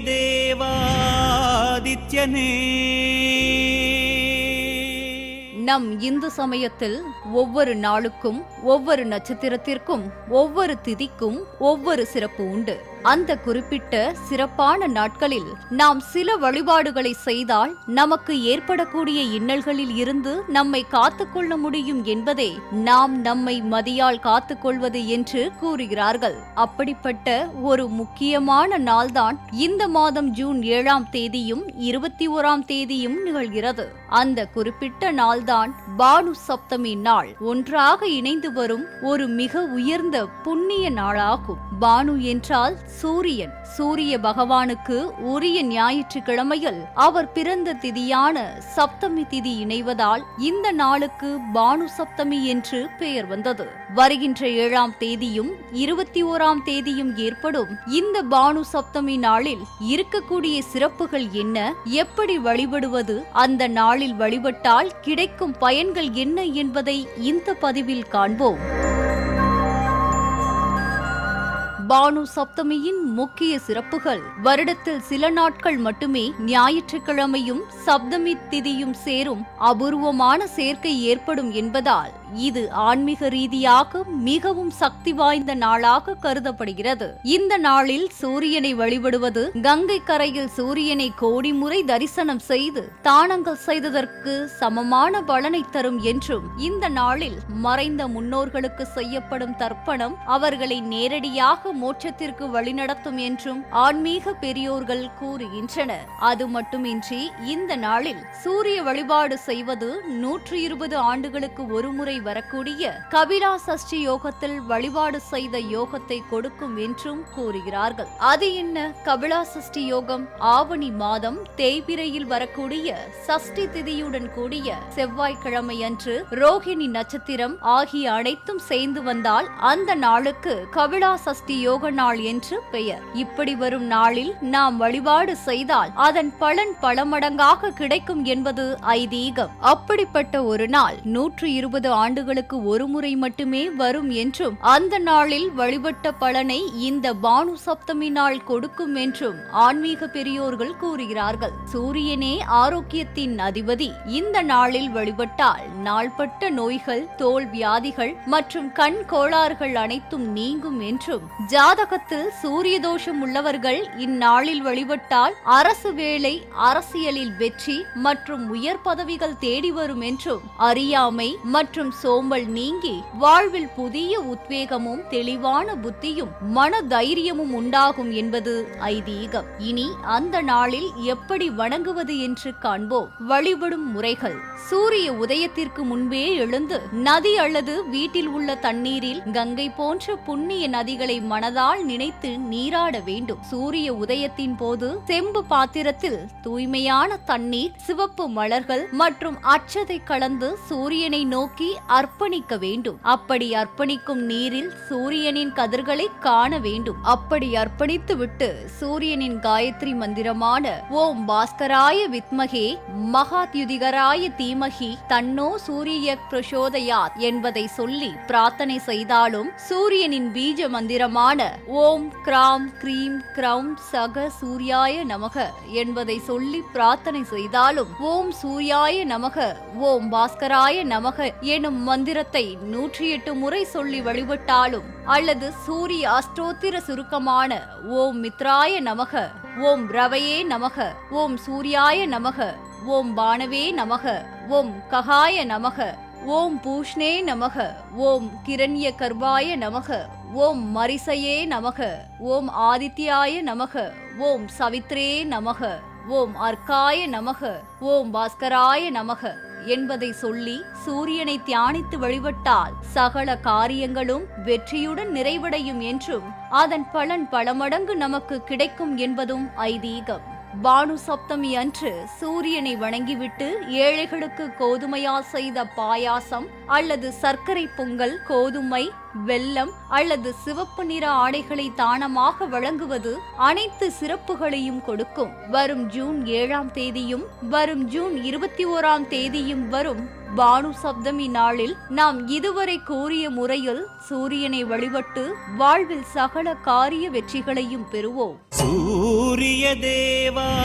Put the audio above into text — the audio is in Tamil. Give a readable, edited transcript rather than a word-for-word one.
தேவாதித்யனே. நம் இந்து சமயத்தில் ஒவ்வொரு நாளுக்கும் ஒவ்வொரு நட்சத்திரத்திற்கும் ஒவ்வொரு திதிக்கும் ஒவ்வொரு சிறப்பு உண்டு. அந்த குறிப்பிட்ட சிறப்பான நாட்களில் நாம் சில வழிபாடுகளை செய்தால் நமக்கு ஏற்படக்கூடிய இன்னல்களில் இருந்து நம்மை காத்துக்கொள்ள முடியும் என்பதே நாம் நம்மை மதியால் காத்துக்கொள்வது என்று கூறுகிறார்கள். அப்படிப்பட்ட ஒரு முக்கியமான நாள்தான் இந்த மாதம் ஜூன் 7ஆம் தேதியும் 21ஆம் தேதியும் நிகழ்கிறது. அந்த குறிப்பிட்ட நாள்தான் பானு சப்தமி நாள். ஒன்றாக இணைந்து வரும் ஒரு மிக உயர்ந்த புண்ணிய நாளாகும். பானு என்றால் சூரியன். சூரிய பகவானுக்கு உரிய ஞாயிற்றுக்கிழமையில் அவர் பிறந்த திதியான சப்தமி திதி இணைவதால் இந்த நாளுக்கு பானு சப்தமி என்று பெயர் வந்தது. வருகின்ற 7ஆம் தேதியும் 21ஆம் தேதியும் ஏற்படும் இந்த பானு சப்தமி நாளில் இருக்கக்கூடிய சிறப்புகள் என்ன, எப்படி வழிபடுவது, அந்த நாளில் வழிபட்டால் கிடைக்கும் பயன்கள் என்ன என்பதை இந்த பதிவில் காண்போம். பானு சப்தமியின் முக்கிய சிறப்புகள். வருடத்தில் சில நாட்கள் மட்டுமே ஞாயிற்றுக்கிழமையும் சப்தமி திதியும் சேரும் அபூர்வமான சேர்க்கை ஏற்படும் என்பதால் இது ஆன்மீக ரீதியாக மிகவும் சக்தி வாய்ந்த நாளாக கருதப்படுகிறது. இந்த நாளில் சூரியனை வழிபடுவது கங்கை கரையில் சூரியனை கோடி முறை தரிசனம் செய்து தானங்கள் செய்ததற்கு சமமான பலனை தரும் என்றும், இந்த நாளில் மறைந்த முன்னோர்களுக்கு செய்யப்படும் தர்ப்பணம் அவர்களை நேரடியாக மோட்சத்திற்கு வழிநடத்தும் என்றும் ஆன்மீக பெரியோர்கள் கூறுகின்றனர். அது மட்டுமின்றி இந்த நாளில் சூரிய வழிபாடு செய்வது 120 ஆண்டுகளுக்கு ஒருமுறை வரக்கூடிய கபிலா சஷ்டி யோகத்தில் வழிபாடு செய்த யோகத்தை கொடுக்கும் என்றும் கூறுகிறார்கள். அது என்ன கபிலா சஷ்டி யோகம்? ஆவணி மாதம் தேய்பிரையில் வரக்கூடிய சஷ்டி திதியுடன் கூடிய செவ்வாய்க்கிழமை அன்று ரோஹிணி நட்சத்திரம் ஆகிய அனைத்தும் சேர்ந்து வந்தால் அந்த நாளுக்கு கபிலா சஷ்டி யோக நாள் என்று பெயர். இப்படி வரும் நாளில் நாம் வழிபாடு செய்தால் அதன் பலன் பல மடங்காக கிடைக்கும் என்பது ஐதீகம். அப்படிப்பட்ட ஒரு நாள் 120 ஆண்டுகளுக்கு ஒரு முறை மட்டுமே வரும் என்றும், அந்த நாளில் வழிபட்ட பலனை இந்த பானு சப்தமி நாள் கொடுக்கும் என்றும் ஆன்மீக பெரியோர்கள் கூறுகிறார்கள். சூரியனே ஆரோக்கியத்தின் அதிபதி. இந்த நாளில் வழிபட்டால் நாள்பட்ட நோய்கள், தோல் வியாதிகள் மற்றும் கண் கோளாறுகள் அனைத்தும் நீங்கும் என்றும், ஜாதகத்தில் சூரிய தோஷம் உள்ளவர்கள் இந்நாளில் வழிபட்டால் அரசு வேலை, அரசியலில் வெற்றி மற்றும் உயர் பதவிகள் தேடி வரும் என்றும், அறியாமை மற்றும் சோம்பல் நீங்கி வாழ்வில் புதிய உத்வேகமும் தெளிவான புத்தியும் மன தைரியமும் உண்டாகும் என்பது ஐதீகம். இனி அந்த நாளில் எப்படி வணங்குவது என்று காண்போம். வழிபடும் முறைகள். சூரிய உதயத்திற்கு முன்பே எழுந்து நதி அல்லது வீட்டில் உள்ள தண்ணீரில் கங்கை போன்ற புண்ணிய நதிகளை மனதால் நினைத்து நீராட வேண்டும். சூரிய உதயத்தின் போது செம்பு பாத்திரத்தில் தூய்மையான தண்ணீர், சிவப்பு மலர்கள் மற்றும் அட்சதை கலந்து சூரியனை நோக்கி அர்ப்பணிக்க வேண்டும். அப்படி அர்ப்பணிக்கும் நீரில் சூரியனின் கதிர்களை காண வேண்டும். அப்படி அர்ப்பணித்து விட்டு சூரியனின் காயத்ரி மந்திரமான ஓம் பாஸ்கராய வித்மகே மகாத்யுதிகராய தீமகி தன்னோ சூரிய பிரசோதயாத் என்பதை சொல்லி பிரார்த்தனை செய்தாலும், சூரியனின் பீஜ மந்திரமான ஓம் கிராம் கிரீம் கிரௌம் சக சூர்யாய நமக என்பதை சொல்லி பிரார்த்தனை செய்தாலும், ஓம் சூர்யாய நமக ஓம் பாஸ்கராய நமக எனும் மந்திரத்தை 108 முறை சொல்லி வழிபட்டாலும், அல்லது சூரிய அஷ்டோத்திர சுருக்கமான ஓம் மித்ராய நமக, ஓம் ரவையே நமக, ஓம் சூர்யாய நமக, ஓம் பானவே நமக, ஓம் ககாய நமக, ஓம் பூஷ்ணே நமக, ஓம் கிரண்ய கர்வாய நமக, ஓம் மரிசையே நமக, ஓம் ஆதித்யாய நமக, ஓம் சவித்ரே நமக, ஓம் அர்க்காய நமக, ஓம் பாஸ்கராய நமக என்பதை சொல்லி சூரியனை தியானித்து வழிபட்டால் சகல காரியங்களும் வெற்றியுடன் நிறைவடையும் என்றும், அதன் பலன் பல மடங்கு நமக்கு கிடைக்கும் என்பதும் ஐதீகம். பானு சப்தமி அன்று சூரியனை வணங்கிவிட்டு ஏழைகளுக்கு கோதுமையால் செய்த பாயாசம் அல்லது சர்க்கரை பொங்கல், கோதுமை, வெல்லம் அல்லது சிவப்பு நிற ஆடைகளை தானமாக வழங்குவது அனைத்து சிறப்புகளையும் கொடுக்கும். வரும் ஜூன் 7ஆம் தேதியும் வரும் ஜூன் 21ஆம் தேதியும் வரும் பானு சப்தமி நாளில் நாம் இதுவரை கூறிய முறையில் சூரியனை வழிபட்டு வாழ்வில் சகல காரிய வெற்றிகளையும் பெறுவோம். சூரிய தேவாதித்யனே